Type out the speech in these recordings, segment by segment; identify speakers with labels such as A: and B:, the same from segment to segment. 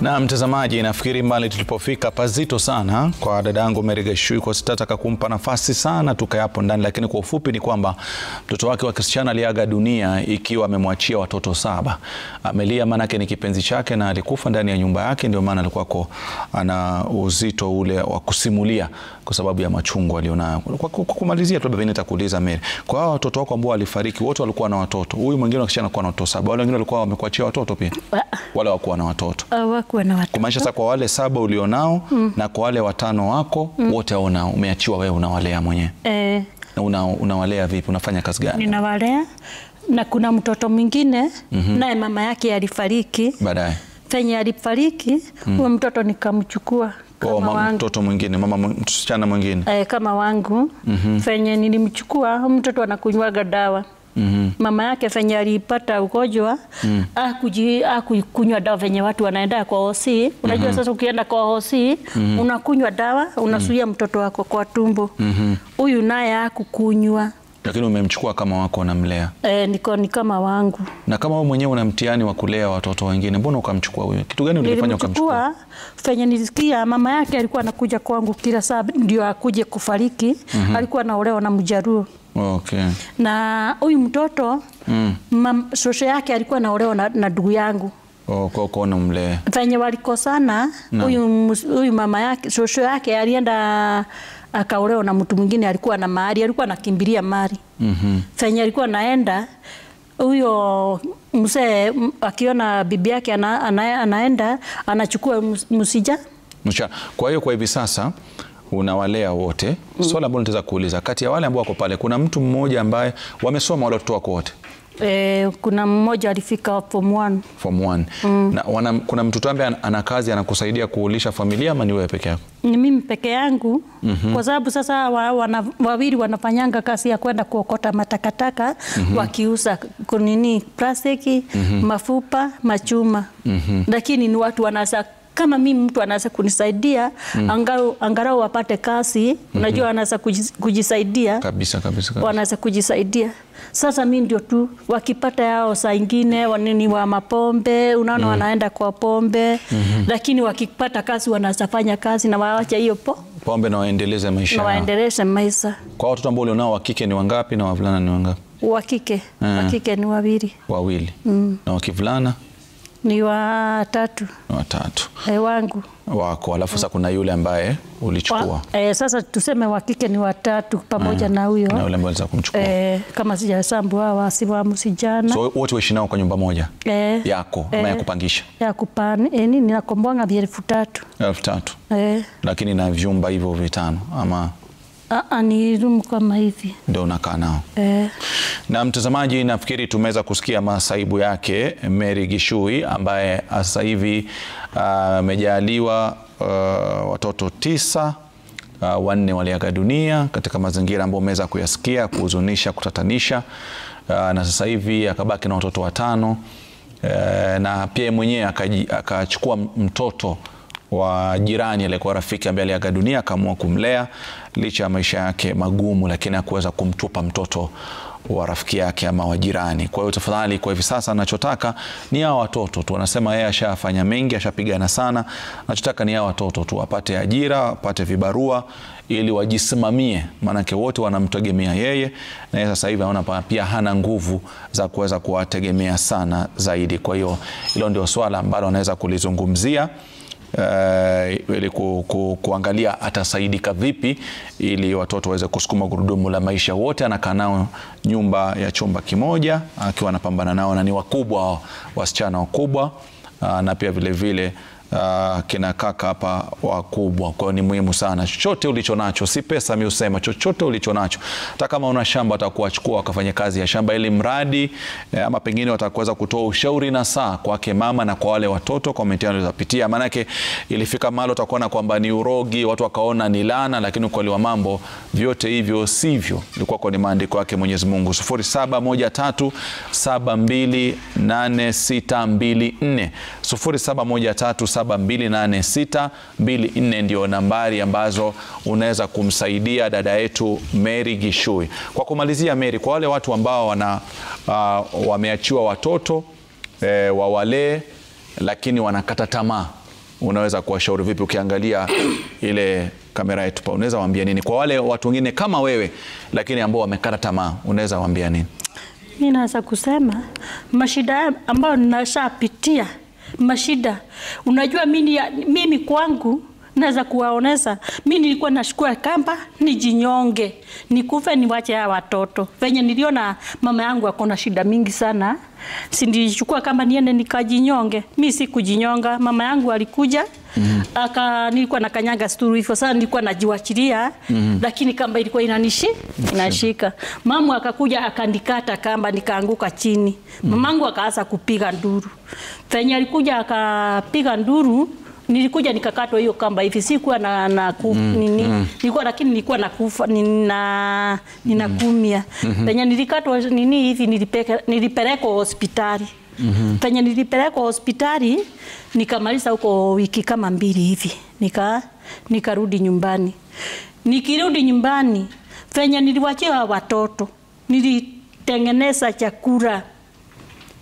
A: Na mtazamaji, nafikiri mbali tulipofika pazito sana kwa dadangu Mary Gishui, kwa sitataka kumpa nafasi sana tukae hapo ndani, lakini kwa ufupi ni kwamba mtoto wake wa kisichana aliaga dunia ikiwa amemwachia watoto 7. Amelia manake ni kipenzi chake na alikufa ndani ya nyumba yake, ndio maana alikuwa ana uzito ule wa kusimulia kwa sababu ya machungu alionayo. Kwa kumalizia tu baba, nitakuuliza Mary, kwa hao watoto wako ambao walifariki wote walikuwa na watoto? Huyu mwingine wa kisichana alikuwa na watoto 7, wale wengine walikuwa wamekuachia watoto pia? Wale hawakuwa na watoto.
B: Hawakuwa na watoto.
A: Kumaanisha sasa kwa wale 7 ulionao na kwa wale 5 wako wote umeachiwa wewe, unawalea mwenyewe. Na unawalea vipi? Unafanya kazi gani?
B: Ninawalea, na kuna mtoto mwingine naye mama yake alifariki.
A: Baadaye
B: Fenye alifariki, huyo mtoto nikamchukua kama wangu.
A: Mtoto mwingine, msichana mwingine.
B: Kama wangu. Fenye nilimchukua, mtoto anakunywaga dawa. Mama yake fenye alipata ugonjwa, hakukunywa dawa venye watu wanaenda kwa hosi. Unajua sasa ukienda kwa hosi, unakunywa dawa, unasuia mtoto wako kwa tumbo. Huyu naye hakukunywa.
A: Lakini umemchukua kama wako unamlea?
B: Ni kama wangu.
A: Na kama wewe mwenyewe una mtihani wa kulea watoto wengine, mbona ukamchukua huyo? Kitu gani ulifanya ukamchukua?
B: Fenye nilisikia mama yake alikuwa anakuja kwangu kila saa ndio akuje kufariki. Alikuwa anaolewa na Mjaruo.
A: Okay.
B: Na huyu mtoto shosho yake alikuwa anaolewa na ndugu yangu.
A: Kwa unamlea. Fenye
B: walikosana, huyu mama yake, shosho yake alienda akaolewa na mtu mwingine, alikuwa na mali, alikuwa anakimbilia mali. Fenye alikuwa naenda, huyo mzee akiona bibi yake anaenda, anachukua msija.
A: Kwa hiyo kwa hivi sasa unawalea wote. Swala ambalo nitaweza kuuliza, kati ya wale ambao wako pale kuna mtu mmoja ambaye wamesoma wale watoto wako wote?
B: Kuna mmoja alifika form 1.
A: Form 1. Na kuna mtoto ambaye ana kazi anakusaidia kuulisha familia, ama ni wewe peke yako?
B: Ni mimi peke yangu. Kwa sababu sasa wawili wanafanyanga kazi ya kwenda kuokota matakataka wakiuza kunini plastiki, mafupa, machuma. Lakini ni watu wanasa, kama mimi mtu anaweza kunisaidia angalau wapate kazi. Unajua anaweza kujisaidia.
A: Kabisa.
B: Wanaweza kujisaidia. Sasa mimi ndio tu wakipata yao saa nyingine wanini wa mapombe, unaona wanaenda kwa pombe. Lakini wakipata kazi wanaweza fanya kazi na waacha hiyo
A: pombe na waendeleze maisha.
B: Na waendeleze maisha.
A: Kwa watoto ambao ulionao wa kike ni wangapi na wavulana ni wangapi?
B: Wa kike ni 2.
A: 2. Na wa kivulana
B: ni 3.
A: 3.
B: Wangu.
A: Wako. Alafu sasa kuna yule ambaye ulichukua.
B: Sasa tuseme wa kike ni 3 pamoja na huyo.
A: Na yule ambaye unaweza kumchukua.
B: Kama sijahesabu hawa sijana.
A: So wote waishi nao kwa nyumba moja? Yako ama ya kupangisha?
B: Ya nini nakomboanga 3,000.
A: 3,000. Lakini na vyumba hivyo 5 ama?
B: Ni room kama hivi.
A: Ndio unakaa nao. Na mtazamaji, nafikiri tumeweza kusikia masaibu yake Mary Gishui, ambaye sasa hivi amejaliwa watoto 9. 4 waliaga dunia katika mazingira ambayo umeweza kuyasikia, kuhuzunisha, kutatanisha. Na sasa hivi akabaki na watoto 5. Na pia mwenyewe akachukua mtoto wa jirani aliyekuwa rafiki ambaye aliaga dunia, akaamua kumlea licha ya maisha yake magumu, lakini hakuweza kumtupa mtoto wa rafiki yake ama wa jirani. Kwa hiyo tafadhali, kwa hivi sasa anachotaka ni hao watoto tu. Anasema yeye ashafanya mengi, ashapigana sana. Anachotaka ni hao watoto tu wapate ajira, wapate vibarua ili wajisimamie, maanake wote wanamtegemea yeye, na yeye sasa hivi anaona pia hana nguvu za kuweza kuwategemea sana zaidi. Kwa hiyo hilo ndio swala ambalo anaweza kulizungumzia ili kuangalia atasaidika vipi ili watoto waweze kusukuma gurudumu la maisha. Wote anakaa nao nyumba ya chumba kimoja, akiwa anapambana nao, na ni wakubwa, wasichana wakubwa, na pia vile kina kaka hapa wakubwa. Kwa hiyo ni muhimu sana, chochote ulicho nacho, si pesa mimi usema, chochote ulicho nacho, hata kama una shamba atakuachukua wakafanya kazi ya shamba, ili mradi ama pengine watakuweza kutoa ushauri na saa kwake mama na kwa wale watoto kwa mitihani walizopitia. Maana yake ilifika mahali utakuona kwamba ni urogi, watu wakaona ni laana, lakini ukweli wa mambo vyote hivyo sivyo. Ilikuwa kwa ni maandiko yake Mwenyezi Mungu. 0713728624 0713728624 ndio nambari ambazo unaweza kumsaidia dada yetu Mary Gishui. Kwa kumalizia Mary, kwa wale watu ambao wameachiwa watoto wawalee lakini wanakata tamaa unaweza kuwashauri vipi ukiangalia ile kamera yetu? Unaweza waambia nini kwa wale watu wengine kama wewe lakini ambao wamekata tamaa, unaweza waambia nini?
B: Mimi naweza kusema mashida ambayo ninashapitia, mashida. Unajua mimi kwangu naweza kuwaonesa, mimi nilikuwa nashukua kamba nijinyonge, nikufe niwache hawa watoto. Venye niliona mama yangu akona shida mingi sana, si nilichukua kamba niende nikajinyonge. Mimi sikujinyonga, mama yangu alikuja nilikuwa nakanyanga sturu hivyo, sasa nilikuwa najiwachilia lakini kamba ilikuwa inashika. Mama akakuja akanikata kamba, nikaanguka chini. Mamangu akaanza kupiga nduru. Venye alikuja akapiga nduru, nilikuja nikakatwa hiyo kamba hivi, sikuwa nilikuwa lakini nilikuwa nakufa ninakumia. Penye nilikatwa hivi nilipelekwa hospitali. Penye nilipelekwa hospitali nikamaliza huko wiki kama 2 hivi. Nikarudi nyumbani. Nikirudi nyumbani, penye niliwachia watoto, nilitengeneza chakula.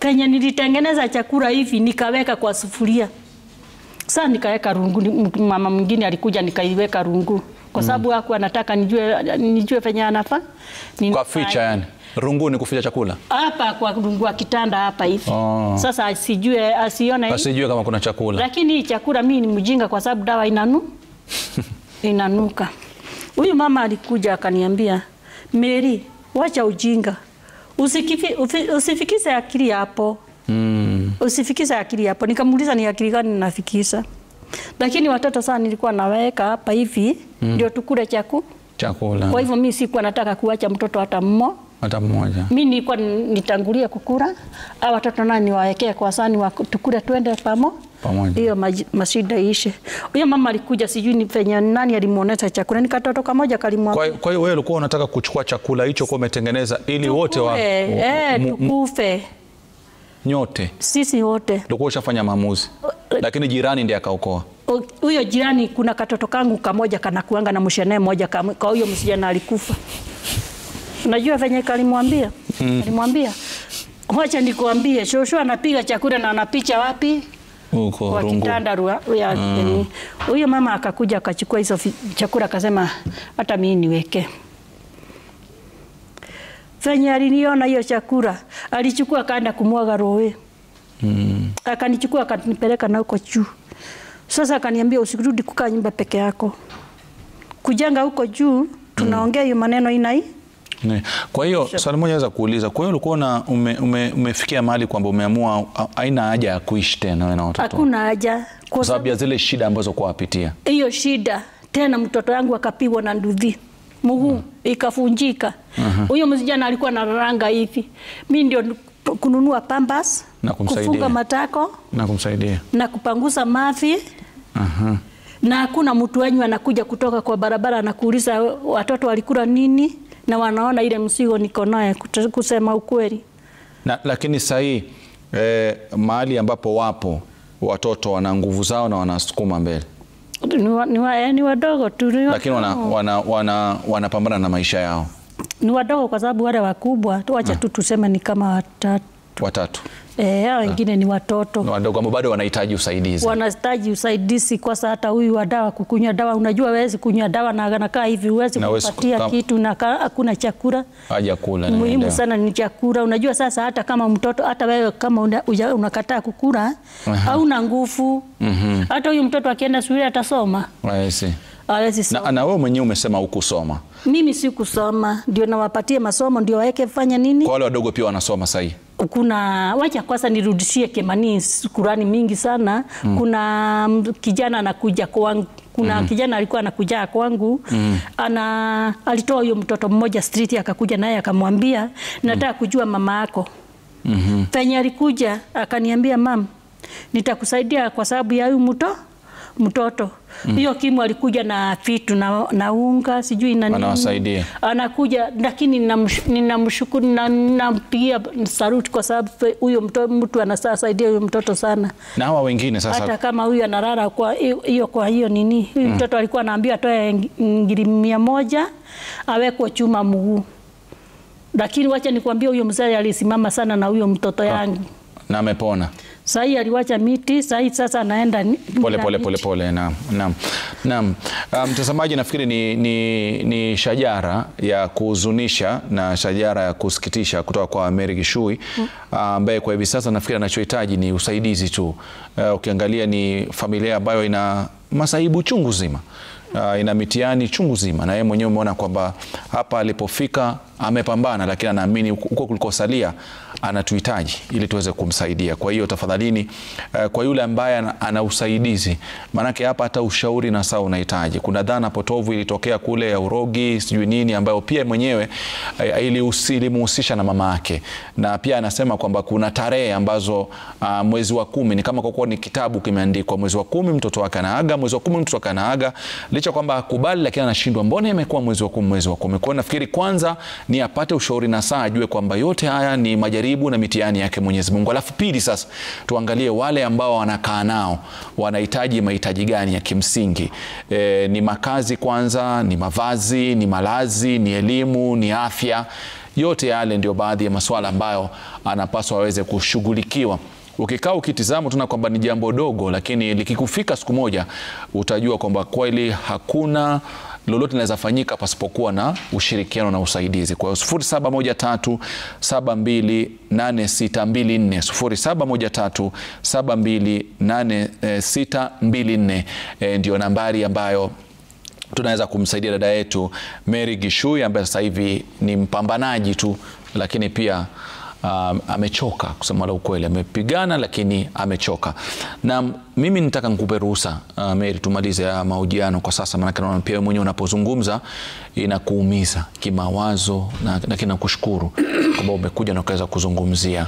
B: Penye nilitengeneza chakula hivi nikaweka kwa sufuria. Sasa nikaweka rungu, mama mwingine alikuja nikaiweka rungu. Kwa sababu hakuwa anataka nijue penye anafaa.
A: Kwa ficha yani. Rungu ni kuficha chakula? Hapa
B: kwa rungu wa kitanda hapa hivi. Sasa asijue
A: kama kuna chakula.
B: Lakini chakula mimi ni mjinga kwa sababu dawa inanuka. Huyu mama alikuja akaniambia, "Mary, wacha ujinga. Usifikise akili hapo." Usifikisa akili hapo. Nikamuuliza ni akili gani ninafikisa. Lakini watoto sana nilikuwa naweka hapa hivi ndio tukule chakula. Kwa hivyo mimi sikuwa nataka kuacha mtoto hata mmoja. Mimi nilikuwa nitangulia kukula, au watoto nani niwaekee kwa sahani tukule twende pamoja. Hiyo mashida ishe. Huyo mama alikuja, sijui ni penye nani alimuonesha chakula, nikatoto kamoja kalimwambia.
A: Kwa hiyo wewe ulikuwa unataka kuchukua chakula hicho kwa umetengeneza ili wote
B: tukufe.
A: Nyote?
B: Sisi wote.
A: Ulikuwa ushafanya maamuzi. Lakini jirani ndiye akaokoa.
B: Huyo jirani kuna katoto kangu kamoja kanakuanga na mshene moja kwa huyo msijana alikufa. Unajua venye kalimwambia? Alimwambia, "Wacha nikuambie, shosho anapiga chakula na anapicha wapi?"
A: Huko
B: kwa
A: rungu.
B: Kitanda huyo mama akakuja akachukua hizo chakula akasema, "Hata mimi niweke." Venye aliniona hiyo chakula, alichukua kaenda kumwaga rowe. Akanichukua akanipeleka na huko juu. Sasa akaniambia, "Usirudi kukaa nyumba peke yako. Kujanga huko juu, tunaongea hiyo maneno inai."
A: Kwa hiyo swali moja naweza kuuliza, kwa hiyo ulikuwa umefikia mahali kwamba umeamua haina haja ya kuishi tena wewe na watoto?
B: Hakuna haja.
A: Kwa sababu ya zile shida ambazo kwa wapitia.
B: Hiyo shida, tena mtoto wangu akapigwa na nduthi. Mguu ikafunjika. Huyo msijana alikuwa na ranga hivi. Mimi ndio kununua pambas, kufunga matako na kupangusa mafi. Na hakuna mtu wenyu anakuja kutoka kwa barabara na kuuliza watoto walikula nini, na wanaona ile msigo niko naye, kusema ukweli.
A: Lakini sasa mahali ambapo wapo watoto wana nguvu zao na wanasukuma mbele.
B: Ni wadogo tu.
A: Lakini wanapambana na maisha yao.
B: Ni wadogo kwa sababu wale wakubwa tuacha tu tuseme ni kama watatu. Hao wengine ni watoto.
A: Ni wadogo ambao bado wanahitaji usaidizi.
B: Wanahitaji usaidizi kwa sababu hata huyu wa dawa kukunywa dawa, unajua huwezi kunywa dawa na anakaa hivi huwezi kupatia kitu na hakuna chakula.
A: Haja kula.
B: Muhimu sana ni chakula. Unajua sasa hata kama mtoto, hata wewe kama unakataa kukula hauna nguvu. Hata huyu mtoto akienda shule atasoma. Hawezi soma.
A: Na wewe mwenyewe umesema hukusoma.
B: Mimi sikusoma, ndio nawapatie masomo ndio waeke fanya nini?
A: Kwa wale wadogo pia wanasoma sasa.
B: Wacha kwanza nirudishie Kimani Kurani mingi sana. Kuna kijana anakuja kwangu. Kijana alikuwa anakuja kwangu. Alitoa huyo mtoto mmoja street akakuja naye akamwambia, "Nataka kujua mama yako." Penye alikuja akaniambia, "Mam, nitakusaidia kwa sababu ya huyu mtoto." Hiyo Kimu alikuja na vitu na unga sijui na nini.
A: Anawasaidia.
B: Anakuja, lakini ninamshukuru na nampigia saluti kwa sababu huyo mtu anasaidia huyo mtoto sana.
A: Na hawa wengine sasa
B: hata kama huyu analala kwa hiyo nini. Huyo mtoto alikuwa anaambiwa atoe 100 awekwe chuma mguu. Lakini wacha nikwambie huyo mzee alisimama sana na huyo mtoto yangu.
A: Na amepona.
B: Sasa aliwacha miti, sasa anaenda
A: pole. Naam. Mtazamaji, nafikiri ni shajara ya kuhuzunisha na shajara ya kusikitisha kutoka kwa Mary Gishui, ambaye kwa hivi sasa nafikiri anachohitaji ni usaidizi tu. Ukiangalia ni familia ambayo ina masaibu chungu zima. Ina mitihani chungu zima, na yeye mwenyewe umeona kwamba hapa alipofika amepambana, lakini anaamini huko kulikosalia anatuhitaji ili tuweze kumsaidia. Kwa hiyo tafadhalini, kwa yule ambaye ana usaidizi, manake hapa hata ushauri na saa unahitaji. Kuna dhana potovu ilitokea kule ya urogi sijui nini, ambayo pia mwenyewe ilimuhusisha na mama yake, na pia anasema kwamba kuna tarehe ambazo mwezi wa 10 ni kama kwa ni kitabu kimeandikwa, mwezi wa 10 mtoto wake anaaga, mwezi wa 10 mtoto wake anaaga, licha kwamba akubali lakini anashindwa, mbona imekuwa mwezi wa 10. Kwa nafikiri kwanza ni apate ushauri na saa ajue kwamba yote haya ni majaribu na mitihani yake Mwenyezi Mungu. Alafu pili sasa tuangalie wale ambao wanakaa nao wanahitaji mahitaji gani ya kimsingi. Ni makazi kwanza, ni mavazi, ni malazi, ni elimu, ni afya. Yote yale ndio baadhi ya masuala ambayo anapaswa aweze kushughulikiwa. Ukikaa ukitizama tuna kwamba ni jambo dogo, lakini likikufika siku moja utajua kwamba kweli hakuna lolote linaweza fanyika pasipokuwa na ushirikiano na usaidizi. Kwa hiyo 0713728624 0713728624 ndio nambari ambayo tunaweza kumsaidia dada yetu Mary Gishui, ambaye sasa hivi ni mpambanaji tu, lakini pia amechoka. Kusema la ukweli, amepigana lakini amechoka. Na mimi nitaka nikupe ruhusa Mary, tumalize mahojiano kwa sasa, maana naona pia mwenyewe unapozungumza inakuumiza kimawazo, lakini nakushukuru kwamba umekuja na ukaweza kuzungumzia.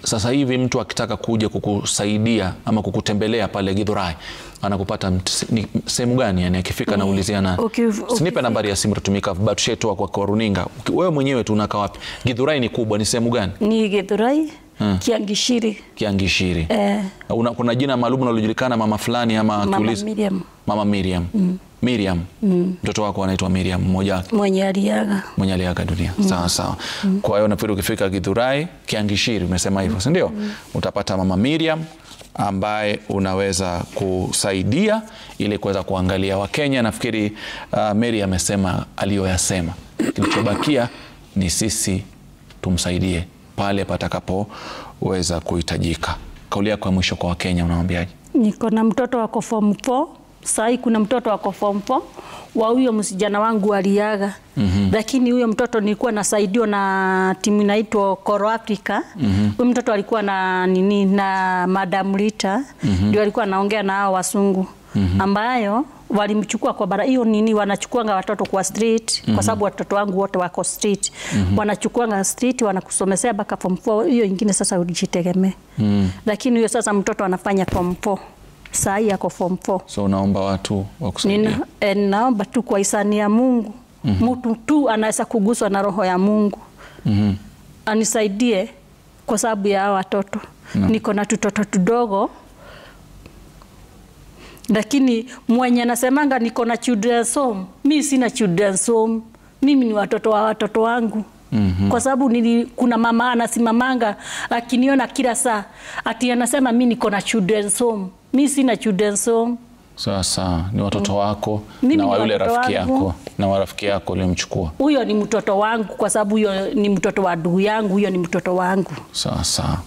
A: Sasa hivi mtu akitaka kuja kukusaidia ama kukutembelea pale Githurai anakupata sehemu gani? Yani akifika na ulizia na sinipe nambari ya simu tutumika batushetu kwa runinga. Wewe mwenyewe tu unakaa wapi? Githurai ni kubwa, ni sehemu gani? Ni
B: Githurai, Kiangishiri.
A: Kiangishiri. Kuna jina maalum unalojulikana, mama fulani ama tuulize? Mama Miriam. Miriam. Mtoto wako anaitwa Miriam mmoja wake? Mwenye aliaga dunia. Sawa. Kwa hiyo nafikiri ukifika Githurai, Kiangishiri umesema hivyo, si ndio? Utapata mama Miriam ambaye unaweza kusaidia ili kuweza kuangalia Wakenya. Nafikiri Mary amesema aliyoyasema. Kilichobakia ni sisi tumsaidie pale patakapoweza kuhitajika. Kauli yako ya mwisho kwa Wakenya unawaambiaje?
B: Niko na mtoto wako form 4. Sasa kuna mtoto wako form 4 wa huyo msijana wangu aliaga. Lakini huyo mtoto nilikuwa nasaidiwa na timu inaitwa Koro Africa. Huyo mtoto alikuwa na na Madam Rita, ndio alikuwa anaongea na hao wasungu, ambayo walimchukua kwa bara hiyo wanachukuanga watoto kwa street, kwa sababu watoto wangu wote wako street. Wanachukuanga street, wanakusomesea mpaka form 4, hiyo nyingine sasa ujitegemee. Lakini huyo sasa mtoto anafanya form 4. Saa hii yako form 4.
A: So unaomba watu wakusaidia?
B: Naomba tu kwa hisani ya Mungu. Mtu tu anaweza kuguswa na roho ya Mungu. Anisaidie kwa sababu ya watoto. Niko na tutoto tudogo. Lakini mwenye anasemanga niko na children's home, mimi sina children's home. Mimi ni watoto wa watoto wangu. Kwa sababu kuna mama anasimamanga akiniona kila saa ati anasema mimi niko na children's home. Mimi sina children's home.
A: Sasa ni watoto wako na wa yule rafiki yako na wa rafiki yako ulimchukua.
B: Huyo ni mtoto wangu kwa sababu huyo ni mtoto wa ndugu yangu, huyo ni mtoto wangu.
A: Sasa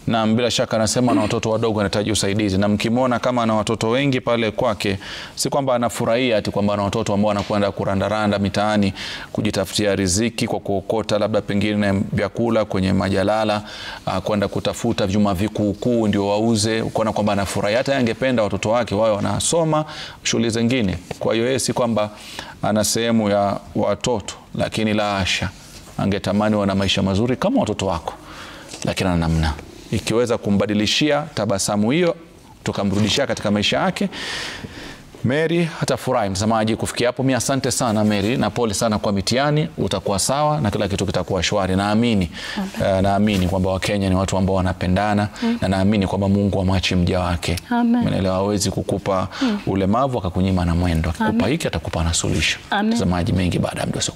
A: na bila shaka anasema na watoto wadogo anahitaji usaidizi, na mkimwona kama ana watoto wengi pale kwake, si kwamba anafurahia ati kwamba ana watoto ambao wanakwenda kurandaranda mitaani kujitafutia riziki kwa kuokota labda pengine vyakula kwenye majalala, kwenda kutafuta vyuma vikuu ndio wauze, ukaona kwamba anafurahia. Hata angependa watoto wake wao wanasoma shughuli zingine. Kwa hiyo yeye si kwamba ana sehemu ya watoto, lakini la asha, angetamani wana maisha mazuri kama watoto wako, lakini ana namna ikiweza kumbadilishia tabasamu hiyo tukamrudishia katika maisha yake, Mary hatafurahi. Mtazamaji, kufikia hapo mimi asante sana Mary, na pole sana kwa mitihani. Utakuwa sawa na kila kitu kitakuwa shwari. Naamini kwamba Wakenya ni watu ambao wanapendana, na naamini kwamba Mungu amwachi mja wake. Umeelewa? Hawezi kukupa ulemavu akakunyima na mwendo. Akikupa hiki atakupa na suluhisho. Mtazamaji, mengi baada ya muda usio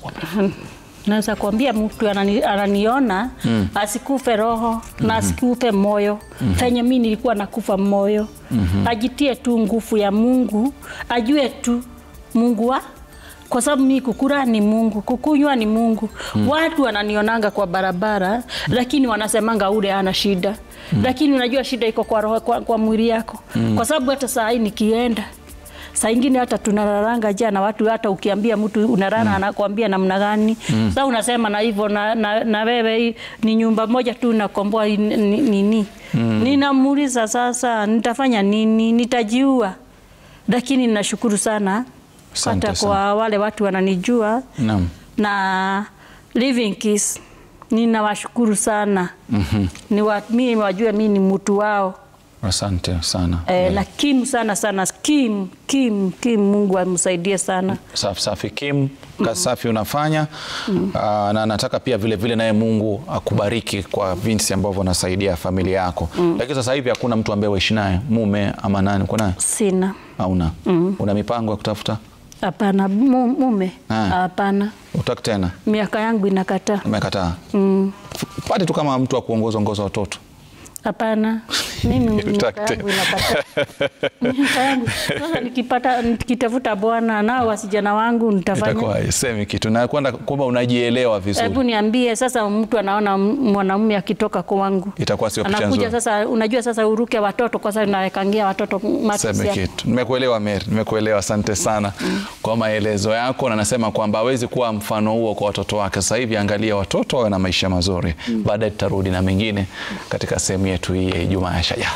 B: Naweza kuambia mtu ananiona asikufe roho na asikufe moyo. Fanya mimi nilikuwa nakufa moyo. Ajitie tu nguvu ya Mungu, ajue tu Mungu kwa sababu mimi kukula ni Mungu, kukunywa ni Mungu. Watu wananionanga kwa barabara lakini wanasemanga ule ana shida. Lakini unajua shida iko kwa roho, kwa mwili yako. Kwa sababu hata saa hii nikienda saa ingine hata tunalalanga jana watu, hata ukiambia mtu unalala anakuambia namna gani. Sasa unasema na hivyo na wewe ni nyumba moja tu nakomboa nini? Ninamuuliza sasa nitafanya nini? Nitajiua. Lakini ninashukuru sana hata kwa wale watu wananijua. Na Living Kiss ninawashukuru sana. Mimi wajue mimi ni mtu wao.
A: Asante sana.
B: Na Kim sana Kim Mungu amsaidie sana.
A: Safi Kim, kazi safi unafanya. Na nataka pia vile vile naye Mungu akubariki kwa vinsi ambavyo unasaidia familia yako. Lakini sasa hivi hakuna mtu ambaye waishi naye, mume ama nani uko naye?
B: Sina.
A: Hauna. Una mipango ya kutafuta?
B: Hapana, mume. Hapana.
A: Utaki tena?
B: Miaka yangu inakataa.
A: Umekataa? Pati tu kama mtu wa kuongoza watoto.
B: Hapana. Mimi nikitafuta bwana na wasijana wangu nitafanya.
A: Itakuwa semi kitu na kwamba unajielewa vizuri.
B: Hebu niambie sasa, mtu anaona mwanamume akitoka kwangu
A: itakuwa sio picha nzuri.
B: Anakuja sasa, unajua sasa uruke watoto kwa sababu nawekangia watoto matusi.
A: Semi kitu. Nimekuelewa Mary, nimekuelewa. Asante sana kwa maelezo yako, na nasema kwamba hawezi kuwa mfano huo kwa watoto wake. Sasa hivi angalia watoto wawe na maisha mazuri. Baadaye tutarudi na mengine katika sehemu yetu hii ya Ijumaa ya Shajara.